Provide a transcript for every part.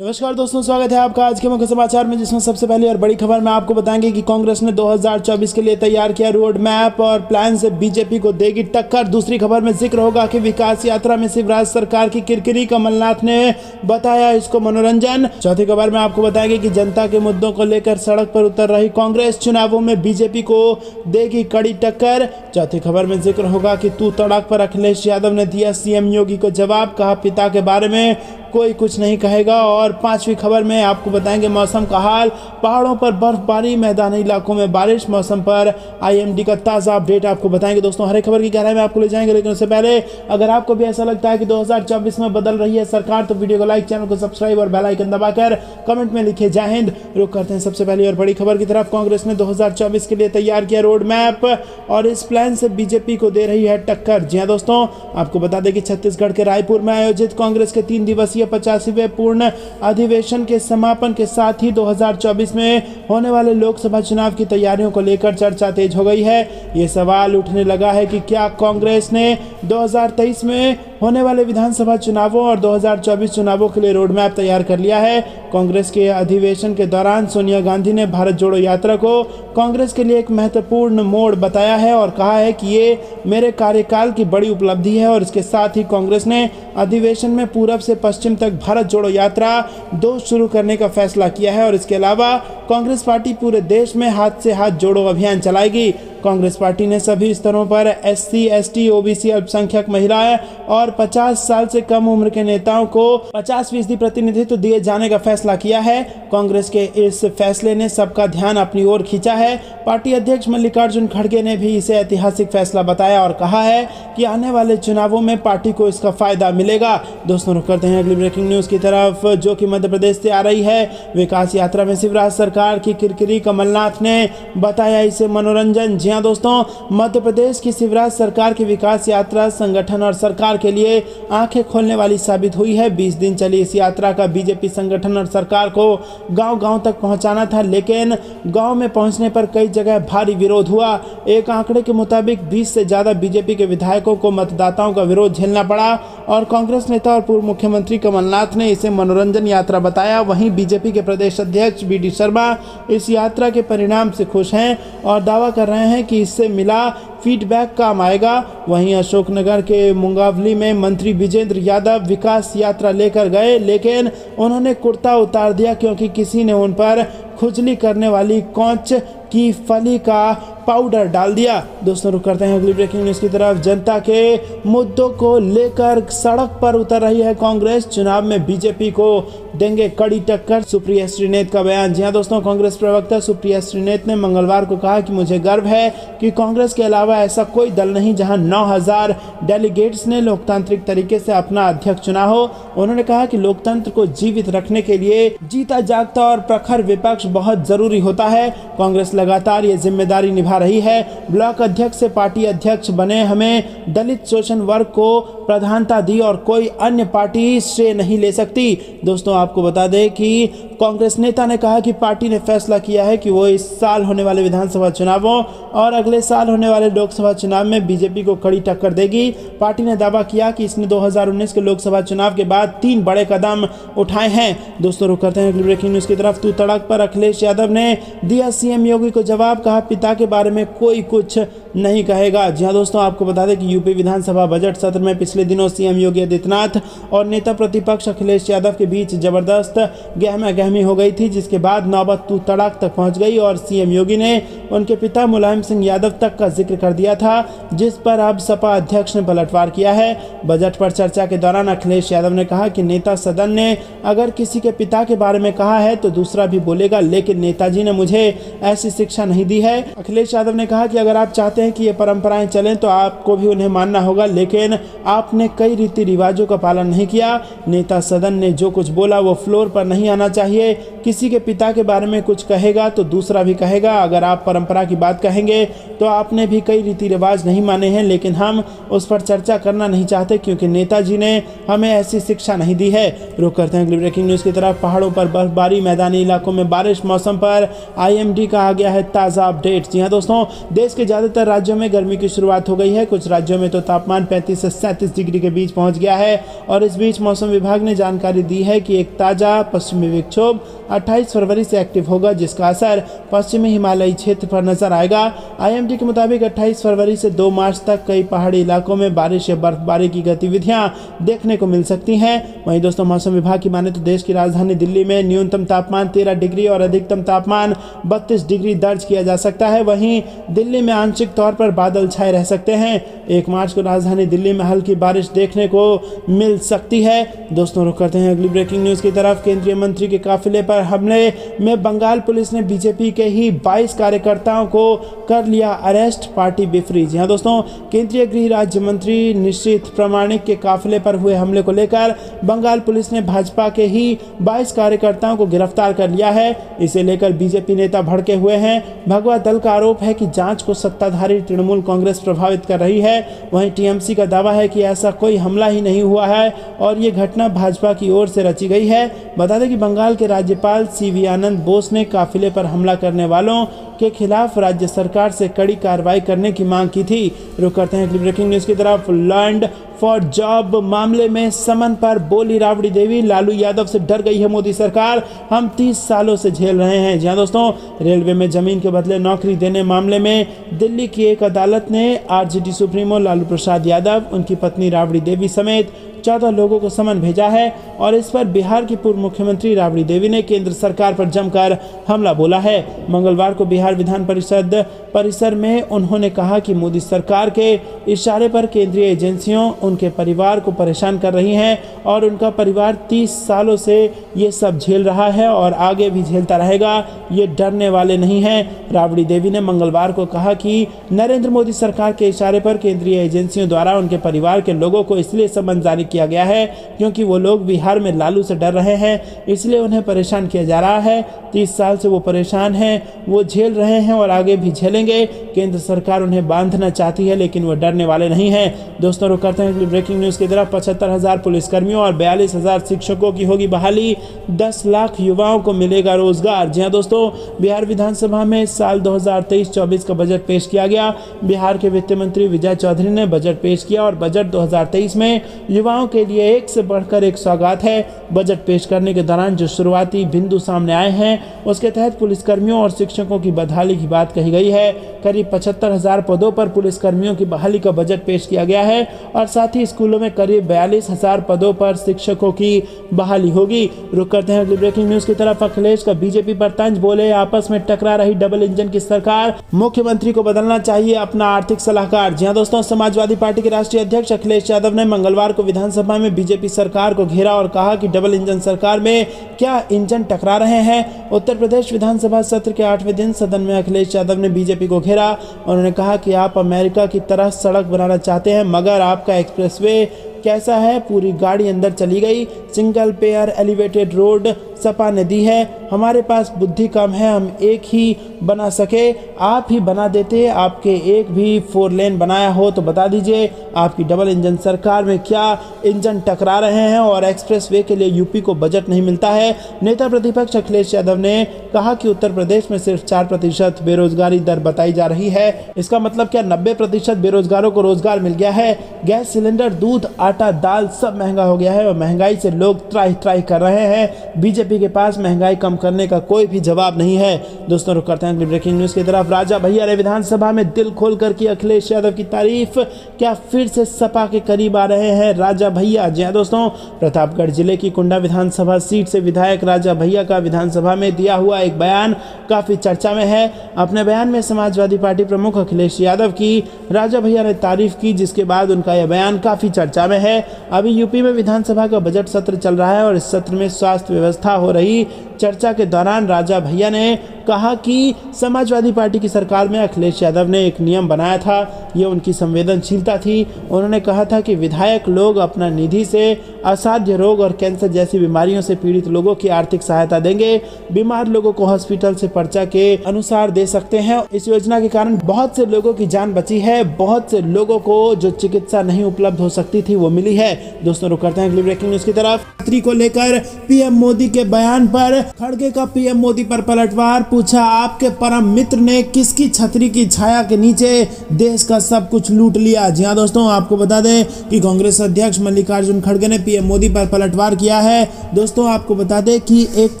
नमस्कार दोस्तों, स्वागत है आपका आज के मुख्य समाचार में, जिसमें सबसे पहली और बड़ी खबर में आपको बताएंगे कि कांग्रेस ने 2024 के लिए तैयार किया रोड मैप और प्लान से बीजेपी को देगी टक्कर। दूसरी खबर में जिक्र होगा कि विकास यात्रा में शिवराज सरकार की किरकिरी, कमलनाथ ने बताया इसको मनोरंजन। चौथी खबर में आपको बताएंगे कि जनता के मुद्दों को लेकर सड़क पर उतर रही कांग्रेस, चुनावों में बीजेपी को देगी कड़ी टक्कर। चौथी खबर में जिक्र होगा कि तू तड़ाक पर अखिलेश यादव ने दिया सीएम योगी को जवाब, कहा पिता के बारे में कोई कुछ नहीं कहेगा। और पांचवी खबर में आपको बताएंगे मौसम का हाल, पहाड़ों पर बर्फबारी, मैदानी इलाकों में बारिश, मौसम पर आईएमडी का ताज़ा अपडेट आपको बताएंगे। दोस्तों, हर एक खबर की गहराई में आपको ले जाएंगे, लेकिन उससे पहले अगर आपको भी ऐसा लगता है कि 2024 में बदल रही है सरकार, तो वीडियो को लाइक, चैनल को सब्सक्राइब और बेल आइकन दबाकर कमेंट में लिखिए जय हिंद। रुक करते हैं सबसे पहली और बड़ी खबर की तरफ। कांग्रेस ने 2024 के लिए तैयार किया रोड मैप और इस प्लान से बीजेपी को दे रही है टक्कर। जी हाँ दोस्तों, आपको बता दें कि छत्तीसगढ़ के रायपुर में आयोजित कांग्रेस के 3 दिवसीय 85वें पूर्ण अधिवेशन के समापन के साथ ही 2024 में होने वाले लोकसभा चुनाव की तैयारियों को लेकर चर्चा तेज हो गई है। ये सवाल उठने लगा है कि क्या कांग्रेस ने 2023 में होने वाले विधानसभा चुनावों और 2024 चुनावों के लिए रोड मैप तैयार कर लिया है। कांग्रेस के अधिवेशन के दौरान सोनिया गांधी ने भारत जोड़ो यात्रा को कांग्रेस के लिए एक महत्वपूर्ण मोड़ बताया है और कहा है कि ये मेरे कार्यकाल की बड़ी उपलब्धि है। और इसके साथ ही कांग्रेस ने अधिवेशन में पूरब से पश्चिम तक भारत जोड़ो यात्रा 2 शुरू करने का फैसला किया है। और इसके अलावा कांग्रेस पार्टी पूरे देश में हाथ से हाथ जोड़ो अभियान चलाएगी। कांग्रेस पार्टी ने सभी स्तरों पर एससी, एसटी, ओबीसी, अल्पसंख्यक महिलाएं और 50 साल से कम उम्र के नेताओं को 50% प्रतिनिधित्व दिए जाने का फैसला किया है। कांग्रेस के इस फैसले ने सबका ध्यान अपनी ओर खींचा है। पार्टी अध्यक्ष मल्लिकार्जुन खड़गे ने भी इसे ऐतिहासिक फैसला बताया और कहा है कि आने वाले चुनावों में पार्टी को इसका फायदा मिलेगा। दोस्तों, रुक करते हैं अगली ब्रेकिंग न्यूज की तरफ, जो कि मध्य प्रदेश से आ रही है। विकास यात्रा में शिवराज सरकार की किरकिरी, कमलनाथ ने बताया इसे मनोरंजन। जी हाँ दोस्तों, मध्य प्रदेश की शिवराज सरकार की विकास यात्रा संगठन और सरकार के लिए आंखें खोलने वाली साबित हुई है। 20 दिन चली इस यात्रा का बीजेपी संगठन और सरकार को गांव-गांव तक पहुंचाना था, लेकिन गांव में पहुंचने पर कई जगह भारी विरोध हुआ। एक आंकड़े के मुताबिक 20 से ज्यादा बीजेपी के विधायकों को मतदाताओं का विरोध झेलना पड़ा और कांग्रेस नेता और पूर्व मुख्यमंत्री कमलनाथ ने इसे मनोरंजन यात्रा बताया। वहीं बीजेपी के प्रदेश अध्यक्ष बीडी शर्मा इस यात्रा के परिणाम से खुश हैं और दावा कर रहे हैं कि इससे मिला फीडबैक काम आएगा। वहीं अशोकनगर के मुंगावली में मंत्री विजेंद्र यादव विकास यात्रा लेकर गए, लेकिन उन्होंने कुर्ता उतार दिया क्योंकि किसी ने उन पर खुजली करने वाली कौच की फली का पाउडर डाल दिया। दोस्तों, रुक करते हैं अगली ब्रेकिंग न्यूज की तरफ। जनता के मुद्दों को लेकर सड़क पर उतर रही है कांग्रेस, चुनाव में बीजेपी को देंगे कड़ी टक्कर, सुप्रिया श्रीनेत का बयान। जी हां दोस्तों, कांग्रेस प्रवक्ता सुप्रिया श्रीनेत ने मंगलवार को कहा कि मुझे गर्व है कि कांग्रेस के अलावा ऐसा कोई दल नहीं जहां 9000 डेलीगेट्स ने लोकतांत्रिक तरीके से अपना अध्यक्ष चुना हो। उन्होंने कहा कि लोकतंत्र को जीवित रखने के लिए जीता जागता और प्रखर विपक्ष बहुत जरूरी होता है। कांग्रेस लगातार ये जिम्मेदारी निभा रही है। ब्लॉक अध्यक्ष से पार्टी अध्यक्ष बने, हमें दलित शोषण वर्ग को प्रधानता दी और कोई अन्य पार्टी श्रेय नहीं ले सकती। दोस्तों, आपको बता दें कि कांग्रेस नेता ने कहा कि पार्टी ने फैसला किया है कि वो इस साल होने वाले विधानसभा चुनावों और अगले साल होने वाले लोकसभा चुनाव में बीजेपी को कड़ी टक्कर देगी। पार्टी ने दावा किया कि इसने 2019 के लोकसभा चुनाव के बाद 3 बड़े कदम उठाए हैं। दोस्तों, रुक करते हैं अगली ब्रेकिंग न्यूज की तरफ। तू तड़क पर अखिलेश यादव ने दिया सीएम योगी को जवाब, कहा पिता के बारे में कोई कुछ नहीं कहेगा। जी हाँ दोस्तों, आपको बता दें कि यूपी विधानसभा बजट सत्र में पिछले दिनों सीएम योगी आदित्यनाथ और नेता प्रतिपक्ष अखिलेश यादव के बीच जबरदस्त गहमा-गहमी हो गई थी, जिसके बाद नौबत तू तड़ाक तक पहुंच गई और सीएम योगी ने उनके पिता मुलायम सिंह यादव तक का जिक्र कर दिया था, जिस पर अब सपा अध्यक्ष ने पलटवार किया है। बजट पर चर्चा के दौरान अखिलेश यादव ने कहा कि नेता सदन ने अगर किसी के पिता के बारे में कहा है तो दूसरा भी बोलेगा, लेकिन नेताजी ने मुझे ऐसी शिक्षा नहीं दी है। अखिलेश यादव ने कहा कि अगर आप चाहते हैं कि ये परंपराएं चलें तो आपको भी उन्हें मानना होगा, लेकिन आपने कई रीति रिवाजों का पालन नहीं किया। नेता सदन ने जो कुछ बोला वो फ्लोर पर नहीं आना चाहिए। किसी के पिता के बारे में कुछ कहेगा तो दूसरा भी कहेगा। अगर आप परंपरा की बात कहेंगे तो आपने भी कई रीति रिवाज नहीं माने हैं, लेकिन हम उस पर चर्चा करना नहीं चाहते क्योंकि नेताजी ने हमें ऐसी शिक्षा नहीं दी है। रुक करते हैं अगली ब्रेकिंग न्यूज की तरफ। पहाड़ों पर बर्फबारी, मैदानी इलाकों में बारिश, मौसम पर आईएमडी का आ गया है ताज़ा अपडेट। जी हाँ दोस्तों, देश के ज़्यादातर राज्यों में गर्मी की शुरुआत हो गई है। कुछ राज्यों में तो तापमान 35 से 37 35 डिग्री के बीच पहुंच गया है। और इस बीच मौसम विभाग ने जानकारी दी है कि एक ताज़ा पश्चिमी विक्षोभ 28 फरवरी से एक्टिव होगा, जिसका असर पश्चिमी हिमालयी क्षेत्र पर नजर आएगा। आईएमडी के मुताबिक 28 फरवरी से 2 मार्च तक कई पहाड़ी इलाकों में बारिश या बर्फबारी की गतिविधियां देखने को मिल सकती हैं। वहीं दोस्तों मौसम विभाग की माने तो देश की राजधानी दिल्ली में न्यूनतम तापमान 13 डिग्री और अधिकतम तापमान 32 डिग्री दर्ज किया जा सकता है। वहीं दिल्ली में आंशिक तौर पर बादल छाए रह सकते हैं। 1 मार्च को राजधानी दिल्ली में हल्की बारिश देखने को मिल सकती है। दोस्तों रुक करते हैं अगली ब्रेकिंग न्यूज की तरफ। केंद्रीय मंत्री के काफिले पर हमले में बंगाल पुलिस ने बीजेपी के ही 22 कार्यकर्ताओं को कर लिया अरेस्ट, पार्टी बिफरी। जी हाँ दोस्तों, केंद्रीय गृह राज्य मंत्री निश्चित प्रामाणिक के काफिले पर हुए हमले को लेकर बंगाल पुलिस ने भाजपा के ही 22 कार्यकर्ताओं को गिरफ्तार कर लिया है। इसे लेकर बीजेपी नेता भड़के हुए हैं। भगवा दल का आरोप है कि जांच को सत्ताधारी तृणमूल कांग्रेस प्रभावित कर रही है। वहीं टीएमसी का दावा है कि ऐसा कोई हमला ही नहीं हुआ है और ये घटना भाजपा की ओर से रची गई है। बता दें कि बंगाल के राज्यपाल सीवी आनंद बोस ने काफिले पर हमला करने वालों के खिलाफ राज्य सरकार से कड़ी कार्रवाई करने की मांग की थी। रुक करते हैं अगली ब्रेकिंग न्यूज की तरफ। लैंड फॉर जॉब मामले में समन पर बोली राबड़ी देवी, लालू यादव से डर गई है मोदी सरकार, हम 30 सालों से झेल रहे हैं। जी हाँ दोस्तों, रेलवे में जमीन के बदले नौकरी देने मामले में दिल्ली की एक अदालत ने आरजेडी सुप्रीमो लालू प्रसाद यादव, उनकी पत्नी राबड़ी देवी समेत 14 लोगों को समन भेजा है। और इस पर बिहार की पूर्व मुख्यमंत्री राबड़ी देवी ने केंद्र सरकार पर जमकर हमला बोला है। मंगलवार को बिहार विधान परिषद परिसर में उन्होंने कहा कि मोदी सरकार के इशारे पर केंद्रीय एजेंसियों उनके परिवार को परेशान कर रही हैं और उनका परिवार 30 सालों से ये सब झेल रहा है और आगे भी झेलता रहेगा, ये डरने वाले नहीं हैं। राबड़ी देवी ने मंगलवार को कहा कि नरेंद्र मोदी सरकार के इशारे पर केंद्रीय एजेंसियों द्वारा उनके परिवार के लोगों को इसलिए समन जारी किया गया है क्योंकि वो लोग बिहार में लालू से डर रहे हैं, इसलिए उन्हें परेशान किया जा रहा है। 30 साल से वो परेशान हैं, वो झेल रहे हैं और आगे भी झेलेंगे। केंद्र सरकार उन्हें बांधना चाहती है लेकिन वो डरने वाले नहीं हैं। दोस्तों रुक करते हैं ब्रेकिंग न्यूज की तरफ। 75,000 पुलिसकर्मियों और 42,000 शिक्षकों की होगी बहाली, 10 लाख युवाओं को मिलेगा रोजगार। जी हाँ दोस्तों, बिहार विधानसभा में साल 2023-24 का बजट पेश किया गया। बिहार के वित्त मंत्री विजय चौधरी ने बजट पेश किया और बजट 2023 में युवाओं के लिए एक से बढ़कर एक सौगात है। बजट पेश करने के दौरान जो शुरुआती बिंदु सामने आए हैं उसके तहत पुलिसकर्मियों और शिक्षकों की बहाली की बात कही गई है। करीब 75,000 पदों पर पुलिसकर्मियों की बहाली का बजट पेश किया गया है और साथ ही स्कूलों में करीब 42,000 पदों पर शिक्षकों की बहाली होगी। रुक करते हैं अगली ब्रेकिंग न्यूज की तरफ। अखिलेश का बीजेपी पर तंज, बोले आपस में टकरा रही डबल इंजन की सरकार, मुख्यमंत्री को बदलना चाहिए अपना आर्थिक सलाहकार। जी हाँ दोस्तों, समाजवादी पार्टी के राष्ट्रीय अध्यक्ष अखिलेश यादव ने मंगलवार को विधानसभा में बीजेपी सरकार को घेरा और कहा कि डबल इंजन सरकार में क्या इंजन टकरा रहे हैं। उत्तर प्रदेश विधानसभा सत्र के 8वें दिन सदन में अखिलेश यादव ने बीजेपी को घेरा। उन्होंने कहा कि आप अमेरिका की तरह सड़क बनाना चाहते हैं मगर आपका एक्सप्रेसवे कैसा है, पूरी गाड़ी अंदर चली गई। Single pair elevated road Sapa ने दी है, हमारे पास बुद्धि कम है, हम एक ही बना सके, आप ही बना देते। आपके एक भी 4 लेन बनाया हो तो बता दीजिए। आपकी डबल इंजन सरकार में क्या इंजन टकरा रहे हैं और एक्सप्रेसवे के लिए यूपी को बजट नहीं मिलता है। नेता प्रतिपक्ष अखिलेश यादव ने कहा कि उत्तर प्रदेश में सिर्फ 4% बेरोजगारी दर बताई जा रही है। इसका मतलब क्या 90% बेरोजगारों को रोजगार मिल गया है। गैस सिलेंडर, दूध, आटा, दाल सब महंगा हो गया है और महंगाई से लोग त्राही कर रहे हैं। बीजेपी के पास महंगाई कम करने का कोई भी जवाब नहीं है। दोस्तों रुक करते हैं अगली ब्रेकिंग न्यूज की तरफ। राजा भैया ने विधानसभा में दिल खोलकर की अखिलेश यादव की तारीफ, क्या फिर से सपा के करीब आ रहे हैं राजा भैया। जी हाँ दोस्तों, प्रतापगढ़ जिले की कुंडा विधानसभा सीट से विधायक राजा भैया का विधानसभा में दिया हुआ एक बयान काफी चर्चा में है। अपने बयान में समाजवादी पार्टी प्रमुख अखिलेश यादव की राजा भैया ने तारीफ की, जिसके बाद उनका यह बयान काफी चर्चा में है। अभी यूपी में विधानसभा का बजट सत्र चल रहा है और इस सत्र में स्वास्थ्य व्यवस्था हो रही चर्चा के दौरान राजा भैया ने कहा कि समाजवादी पार्टी की सरकार में अखिलेश यादव ने एक नियम बनाया था, ये उनकी संवेदनशीलता थी। उन्होंने कहा था कि विधायक लोग अपना निधि से असाध्य रोग और कैंसर जैसी बीमारियों से पीड़ित लोगों की आर्थिक सहायता देंगे। बीमार लोगों को हॉस्पिटल से पर्चा के अनुसार दे सकते हैं। इस योजना के कारण बहुत से लोगों की जान बची है, बहुत से लोगों को जो चिकित्सा नहीं उपलब्ध हो सकती थी वो मिली है। दोस्तों रुक करते हैं अगली ब्रेकिंग न्यूज की तरफ। यात्री को लेकर पीएम मोदी के बयान पर खड़गे का पीएम मोदी पर पलटवार, पूछा आपके परम मित्र ने किसकी छतरी की छाया के नीचे देश का सब कुछ लूट लिया। जी हाँ दोस्तों, आपको बता दें कि कांग्रेस अध्यक्ष मल्लिकार्जुन खड़गे ने पीएम मोदी पर पलटवार किया है। दोस्तों आपको बता दें कि एक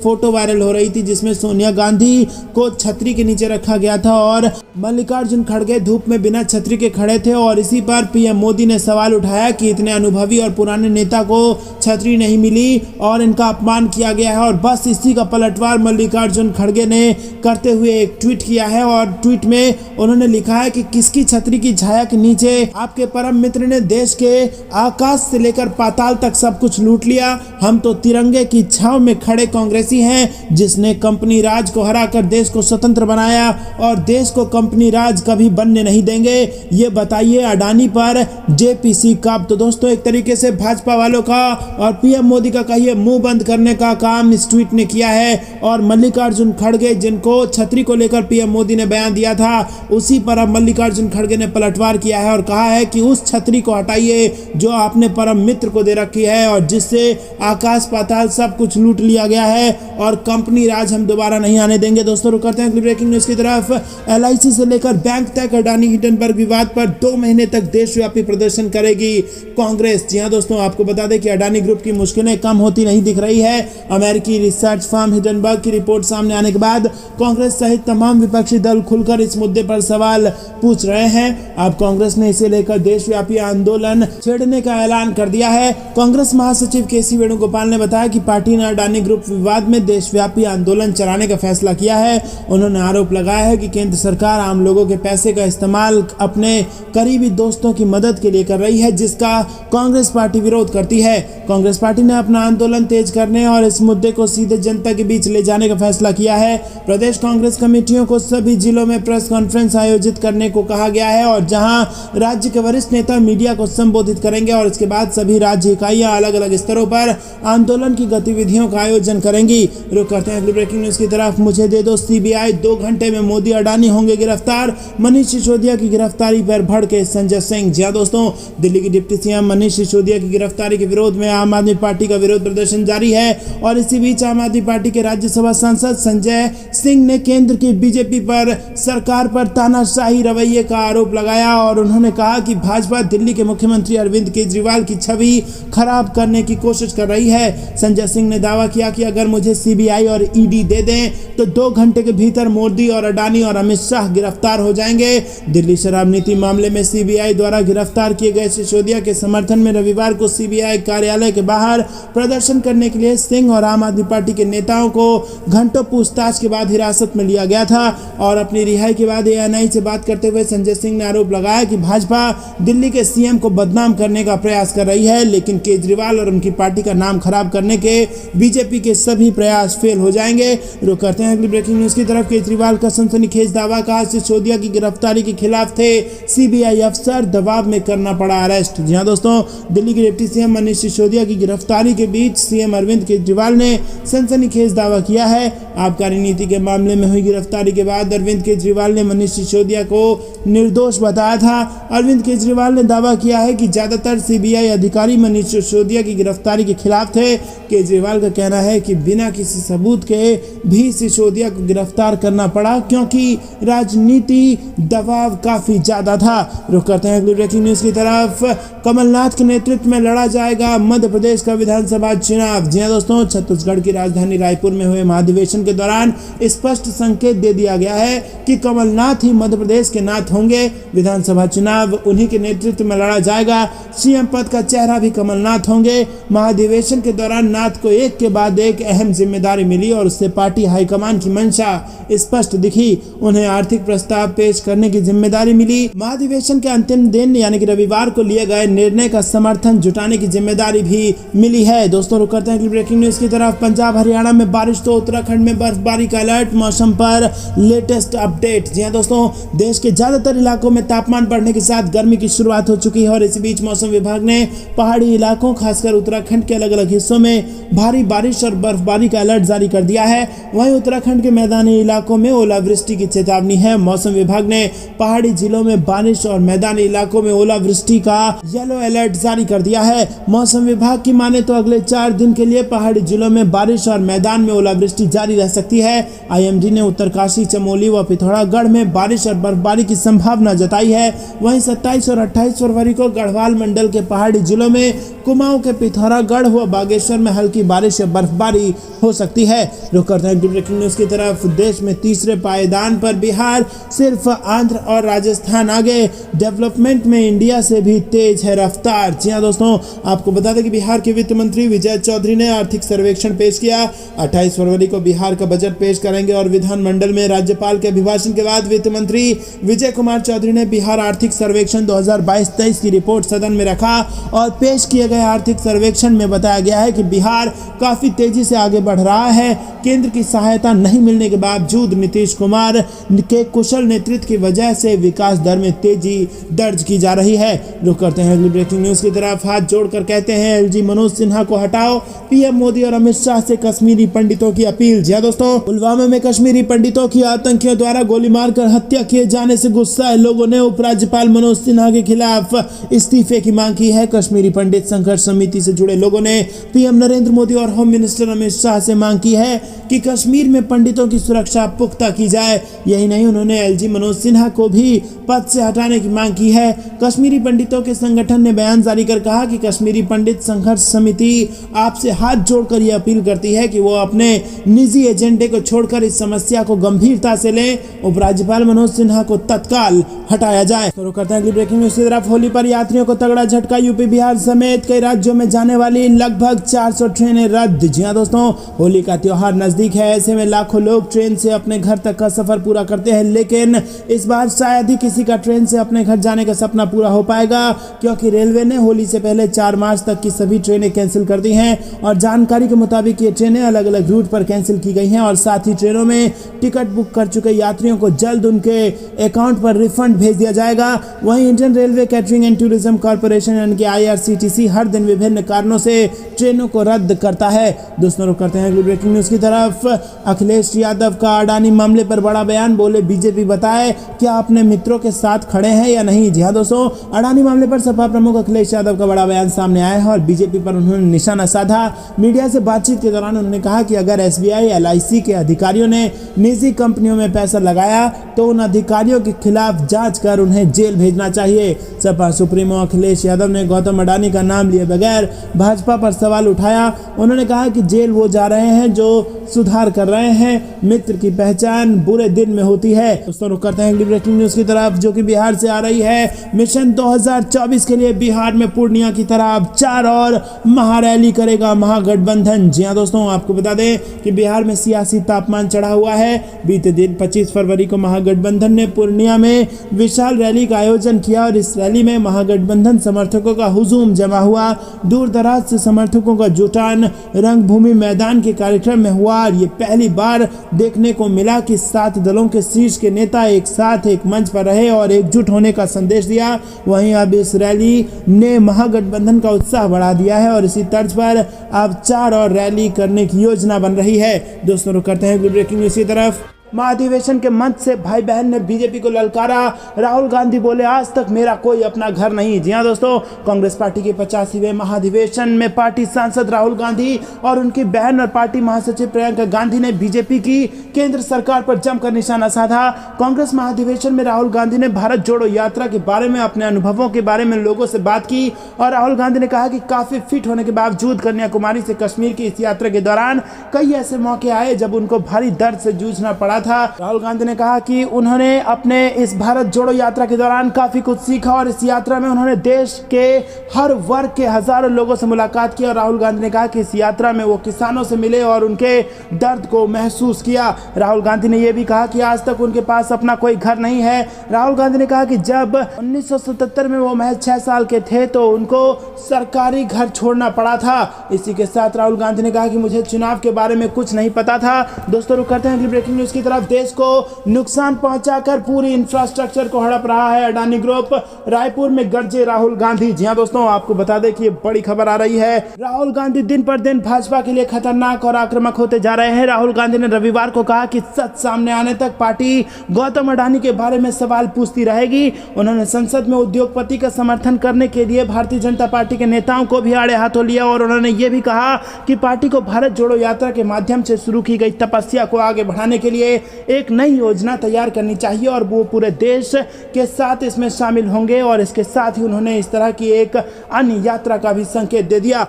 फोटो वायरल हो रही थी जिसमें सोनिया गांधी को छतरी के नीचे रखा गया था और मल्लिकार्जुन खड़गे धूप में बिना छतरी के खड़े थे और इसी पर पीएम मोदी ने सवाल उठाया कि इतने अनुभवी और पुराने नेता को छतरी नहीं मिली और इनका अपमान किया गया है। और बस इसी का पलटवार मल्लिकार्जुन खड़गे ने करते हुए एक ट्वीट किया है और ट्वीट में उन्होंने लिखा है कि किसकी छतरी की छाया के नीचे आपके परम मित्र ने देश के आकाश से लेकर पाताल तक सब कुछ लूट लिया। हम तो तिरंगे की छांव में खड़े कांग्रेसी हैं जिसने कंपनी राज को हराकर देश को स्वतंत्र बनाया और देश को कंपनी राज कभी बनने नहीं देंगे। ये बताइए अडानी पर जेपीसी कब। तो दोस्तों एक तरीके से भाजपा वालों का और पीएम मोदी का कहिए मुंह बंद करने का काम इस ट्वीट ने किया है। और मल्लिकार्जुन खड़गे जिनको छतरी को लेकर पीएम मोदी ने बयान दिया था उसी पर अब मल्लिकार्जुन खड़गे ने पलटवार किया है और कहा है कि उस छतरी को हटाइए जो आपने परम मित्र को दे रखी है और जिससे आकाश पाताल सब कुछ लूट लिया गया है और कंपनी राज हम दोबारा नहीं आने देंगे। दोस्तों रुक करते हैं अगली ब्रेकिंग न्यूज की तरफ। एलआईसी से लेकर बैंक तक अडानी हिंडनबर्ग विवाद पर 2 महीने तक देशव्यापी प्रदर्शन करेगी कांग्रेस। जी हां दोस्तों, आपको बता दें कि अडानी ग्रुप की मुश्किलें कम होती नहीं दिख रही है। अमेरिकी रिसर्च फर्म हिंडनबर्ग की रिपोर्ट सामने आने के बाद कांग्रेस सहित तमाम विपक्षी दल खुलकर इस मुद्दे पर सवाल पूछ रहे हैं। अब कांग्रेस ने इसे लेकर देशव्यापी आंदोलन छेड़ने का ऐलान कर दिया है। कांग्रेस महासचिव केसी वेणुगोपाल ने बताया कि पार्टी ने अडानी ग्रुप विवाद में देशव्यापी आंदोलन चलाने का फैसला किया है। उन्होंने आरोप लगाया है कि केंद्र सरकार आम लोगों के पैसे का इस्तेमाल अपने करीबी दोस्तों की मदद के लिए कर रही है जिसका कांग्रेस पार्टी विरोध करती है। कांग्रेस पार्टी ने अपना आंदोलन तेज करने और इस मुद्दे को सीधे जनता के बीच ले जाने का फैसला किया है। प्रदेश कांग्रेस कमेटियों को सभी जिलों में प्रेस कॉन्फ्रेंस आयोजित करने को कहा गया है और जहां राज्य के वरिष्ठ नेता मीडिया को संबोधित करेंगे और इसके बाद सभी राज्य इकाइयां अलग अलग स्तरों पर आंदोलन की गतिविधियों का आयोजन करेंगी। रुक करते हैं अगली ब्रेकिंग न्यूज की तरफ। मुझे दे दो सीबीआई, 2 घंटे में मोदी अडानी होंगे गिरफ्तार। मनीष सिसोदिया की गिरफ्तारी पर भड़के संजय सिंह। जी हां दोस्तों, दिल्ली की डिप्टी सीएम मनीष सिसोदिया की गिरफ्तारी के विरोध में आम आदमी पार्टी का विरोध प्रदर्शन जारी है और इसी बीच आम आदमी पार्टी के राज्यसभा सांसद संजय सिंह ने केंद्र की बीजेपी पर सरकार पर तानाशाही रवैये का आरोप लगाया और उन्होंने कहा कि भाजपा दिल्ली के मुख्यमंत्री अरविंद केजरीवाल की छवि खराब करने की कोशिश कर रही है। संजय सिंह ने दावा किया कि अगर मुझे सीबीआई और ईडी दे दें तो 2 घंटे के भीतर मोदी और अडानी और अमित शाह गिरफ्तार हो जाएंगे। दिल्ली शराब नीति मामले में सीबीआई द्वारा गिरफ्तार किए गए सिसोदिया के समर्थन में रविवार को सीबीआई कार्यालय के बाहर प्रदर्शन करने के लिए सिंह और आम आदमी पार्टी के नेताओं को घंटों पूछताछ के बाद हिरासत में लिया गया था। और अपनी रिहाई के बाद एएनआई से बात करते हुए संजय सिंह ने आरोप लगाया कि भाजपा दिल्ली के सीएम को बदनाम करने का प्रयास कर रही है लेकिन केजरीवाल और उनकी पार्टी का नाम खराब करने के बीजेपी के सभी प्रयास फेल हो जाएंगे। रुक करते हैं अगली ब्रेकिंग न्यूज की तरफ। केजरीवाल का सनसनीखेज दावा, कहा सिसोदिया की गिरफ्तारी के खिलाफ थे सीबीआई अफसर, दबाव में करना पड़ा अरेस्ट। जी हां दोस्तों, दिल्ली के डिप्टी सीएम मनीष सिसोदिया की गिरफ्तारी के बीच सीएम अरविंद केजरीवाल ने सनसनीखेज दावा किया है। आबकारी नीति के मामले में हुई गिरफ्तारी के बाद अरविंद केजरीवाल ने मनीष सिसोदिया को निर्दोष बताया था। अरविंद केजरीवाल ने दावा किया है कि ज्यादातर सीबीआई अधिकारी मनीष सिसोदिया की गिरफ्तारी के खिलाफ थे। केजरीवाल का कहना है कि बिना किसी सबूत के भी सिसोदिया को गिरफ्तार करना पड़ा क्योंकि राजनीति दबाव काफी ज्यादा था। रुक करते हैं अगली ब्रेकिंग न्यूज की तरफ। कमलनाथ के नेतृत्व में लड़ा जाएगा मध्य प्रदेश का विधानसभा चुनाव। जी हां दोस्तों, छत्तीसगढ़ की राजधानी रायपुर में हुए महाधिवेशन के दौरान स्पष्ट संकेत दे दिया गया है कि कमलनाथ ही मध्य प्रदेश के नाथ होंगे। विधानसभा चुनाव उन्हीं के नेतृत्व में लड़ा जाएगा। सीएम पद का चेहरा भी कमलनाथ होंगे। महाधिवेशन के दौरान नाथ को एक के बाद एक अहम जिम्मेदारी मिली और उससे पार्टी हाईकमान की मंशा स्पष्ट दिखी। उन्हें आर्थिक प्रस्ताव पेश करने की जिम्मेदारी मिली। महाधिवेशन के अंतिम दिन यानी कि रविवार को लिए गए निर्णय का समर्थन जुटाने की जिम्मेदारी भी मिली है। दोस्तों रुक करते हैं ब्रेकिंग न्यूज की तरफ। पंजाब हरियाणा में बारिश तो उत्तराखंड में बर्फबारी का अलर्ट। मौसम पर लेटेस्ट अपडेट। जी हां दोस्तों, देश के ज्यादातर इलाकों में तापमान बढ़ने के साथ गर्मी की शुरुआत हो चुकी है और इसी बीच मौसम विभाग ने पहाड़ी इलाकों खासकर उत्तराखंड के अलग अलग हिस्सों में भारी बारिश और बर्फबारी का अलर्ट जारी कर दिया है। वहीं उत्तराखंड के मैदानी इलाकों में ओलावृष्टि की चेतावनी है। मौसम विभाग ने पहाड़ी जिलों में बारिश और मैदानी इलाकों में ओलावृष्टि का येलो अलर्ट जारी कर दिया है। मौसम विभाग की माने तो अगले 4 दिन के लिए पहाड़ी जिलों में बारिश और मैदान में ओलावृष्टि जारी रह सकती है। आईएमडी ने उत्तरकाशी, चमोली व पिथौरागढ़ में बारिश और बर्फबारी की संभावना जताई है। वहीं 27 और 28 फरवरी को गढ़वाल मंडल के पहाड़ी जिलों में, कुमाऊं के पिथौरागढ़ व बागेश्वर में हल्की बारिश या बर्फबारी हो सकती है। रुक करते हैं ब्रेकिंग न्यूज की तरफ। देश में तीसरे पायदान पर बिहार, सिर्फ आंध्र और राजस्थान आगे। डेवलपमेंट में इंडिया से भी तेज है रफ्तार। जी हाँ दोस्तों, आपको बता दें कि बिहार के वित्त मंत्री विजय चौधरी ने आर्थिक सर्वेक्षण पेश किया। 28 फरवरी को बिहार का बजट पेश करेंगे और विधानमंडल में राज्यपाल के अभिभाषण के बाद वित्त मंत्री विजय कुमार चौधरी ने बिहार आर्थिक सर्वेक्षण 2022-23 की रिपोर्ट सदन में रखा और पेश किए गए आर्थिक सर्वेक्षण में बताया गया है कि बिहार काफी तेजी से आगे बढ़ रहा है। केंद्र की सहायता नहीं मिलने के बावजूद नीतीश कुमार के कुशल नेतृत्व की वजह से विकास दर में तेजी दर्ज की जा रही है। रुक करते हैं अगली ब्रेकिंग न्यूज की तरफ। हाथ जोड़कर कहते हैं एलजी मनोज सिन्हा को हटाओ, पीएम मोदी और अमित शाह से कश्मीरी पंडितों की अपील। जी दोस्तों, पुलवामा में कश्मीरी पंडितों की आतंकियों द्वारा गोली मारकर हत्या किए जाने से गुस्साए लोगों ने उपराज्यपाल मनोज सिन्हा के खिलाफ इस्तीफे की मांग की है। कश्मीरी पंडित संघर्ष समिति से जुड़े लोगों ने पीएम नरेंद्र मोदी और होम मिनिस्टर अमित शाह से मांग की है कि कश्मीर में पंडितों की सुरक्षा पुख्ता की जाए। यही नहीं, उन्होंने एलजी मनोज सिन्हा को भी पद से हटाने की मांग की है। कश्मीरी पंडितों के संगठन ने बयान जारी कर कहा कि कश्मीरी पंडित संघर्ष समिति आपसे हाथ जोड़कर यह अपील करती है कि वो अपने निजी एजेंडे को छोड़कर इस समस्या को गंभीरता से लें। उपराज्यपाल मनोज सिन्हा को तत्काल हटाया जाए। शुरू करते हैं ब्रेकिंग न्यूज की तरफ। होली पर यात्रियों को तगड़ा झटका। यूपी, बिहार समेत कई राज्यों में जाने वाली लगभग 400 ट्रेनें रद्द। जी हाँ दोस्तों, होली का त्योहार नजदीक है, ऐसे में लाखों लोग ट्रेन से अपने घर तक का सफर पूरा करते हैं, लेकिन इस बार शायद ही किसी का ट्रेन से अपने घर जाने का सपना पूरा हो पाएगा, क्योंकि रेलवे ने होली से पहले 4 मार्च तक की सभी ट्रेनें कैंसिल कर दी हैं। और जानकारी के मुताबिक ये ट्रेनें अलग अलग रूट पर कैंसिल की गई हैं और साथ ही ट्रेनों में टिकट बुक कर चुके यात्रियों को जल्द उनके अकाउंट पर रिफंड भेज दिया जाएगा। वहीं Indian railway catering and tourism corporation यानी कि IRCTC हर दिन विभिन्न कारणों से ट्रेनों को रद्द करता है। दोस्तों, रुक करते हैं ब्रेकिंग न्यूज की तरफ। अखिलेश यादव का अडानी मामले पर बड़ा बयान। बोले बीजेपी बताए क्या अपने मित्रों के साथ खड़े हैं या नहीं। जी हाँ दोस्तों, अडानी मामले पर सपा प्रमुख अखिलेश यादव का बड़ा बयान सामने आया है और बीजेपी पर उन्होंने निशाना साधा। मीडिया से बातचीत के दौरान उन्होंने कहा कि अगर SBI, LIC के अधिकारियों ने निजी कंपनियों में पैसा लगाया तो उन अधिकारियों के खिलाफ जांच कर उन्हें जेल भेजना चाहिए। सपा सुप्रीमो अखिलेश यादव ने गौतम अडानी का नाम लिए बगैर भाजपा पर सवाल उठाया। उन्होंने कहा कि जेल वो जा रहे हैं जो सुधार कर रहे हैं, मित्र की पहचान बुरे दिन में होती है। दोस्तों, रुक करते हैं ब्रेकिंग न्यूज की तरफ जो कि बिहार से आ रही है। मिशन 2024 के लिए बिहार में पूर्णिया की तरह अब 4 और महारैली करेगा महागठबंधन। जी हाँ दोस्तों, आपको बता दें कि बिहार में सियासी तापमान चढ़ा हुआ है। बीते दिन 25 फरवरी को महागठबंधन ने पूर्णिया में विशाल रैली का आयोजन किया और इस रैली में महागठबंधन समर्थकों का हुजूम जमा हुआ। दूर दराज से समर्थकों का जुटान रंगभूमि मैदान के कार्यक्रम में हुआ। ये पहली बार देखने को मिला कि 7 दलों के शीर्ष के नेता एक साथ एक मंच पर रहे और एकजुट होने का संदेश दिया। वहीं अब इस रैली ने महागठबंधन का उत्साह बढ़ा दिया है और इसी तर्ज पर अब 4 और रैली करने की योजना बन रही है। दोस्तों, रुक करते हैं ब्रेकिंग न्यूज की तरफ। महाधिवेशन के मंच से भाई बहन ने बीजेपी को ललकारा। राहुल गांधी बोले आज तक मेरा कोई अपना घर नहीं। जी हां दोस्तों, कांग्रेस पार्टी के 85वें महाधिवेशन में पार्टी सांसद राहुल गांधी और उनकी बहन और पार्टी महासचिव प्रियंका गांधी ने बीजेपी की केंद्र सरकार पर जमकर निशाना साधा। कांग्रेस महाधिवेशन में राहुल गांधी ने भारत जोड़ो यात्रा के बारे में, अपने अनुभवों के बारे में लोगों से बात की और राहुल गांधी ने कहा कि काफी फिट होने के बावजूद कन्याकुमारी से कश्मीर की इस यात्रा के दौरान कई ऐसे मौके आए जब उनको भारी दर्द से जूझना पड़ा था। राहुल गांधी ने कहा कि उन्होंने अपने इस भारत जोड़ो यात्रा के दौरान काफी कुछ सीखा और इस यात्रा में उन्होंने देश के हर वर्ग के हजारों लोगों से मुलाकात की और राहुल गांधी ने कहा कि इस यात्रा में वो किसानों से मिले और उनके दर्द को महसूस किया। राहुल गांधी ने यह भी कहा कि आज तक उनके पास अपना कोई घर नहीं है। राहुल गांधी ने कहा कि जब 1977 में वो महज 6 साल के थे तो उनको सरकारी घर छोड़ना पड़ा था। इसी के साथ राहुल गांधी ने कहा कि मुझे चुनाव के बारे में कुछ नहीं पता था। दोस्तों, रुक करते हैं अगली ब्रेकिंग न्यूज की तरफ देश को नुकसान पहुंचाकर पूरी इंफ्रास्ट्रक्चर को हड़प रहा है अडानी ग्रुप। रायपुर में गरजे राहुल गांधी। जी हां दोस्तों, आपको बता दें कि ये बड़ी खबर आ रही है। राहुल गांधी दिन पर दिन भाजपा के लिए खतरनाक और आक्रामक होते जा रहे हैं। राहुल गांधी ने रविवार को कहा कि सच सामने आने तक पार्टी गौतम अडानी के बारे में सवाल पूछती रहेगी। उन्होंने संसद में उद्योगपति का समर्थन करने के लिए भारतीय जनता पार्टी के नेताओं को भी आड़े हाथों लिया और उन्होंने ये भी कहा कि पार्टी को भारत जोड़ो यात्रा के माध्यम से शुरू की गई तपस्या को आगे बढ़ाने के लिए एक नई योजना तैयार करनी चाहिए और वो पूरे देश के साथ इसमें शामिल होंगे। और इसके साथ ही उन्होंने इस तरह की एक अन्य यात्रा का भी संकेत दे दिया।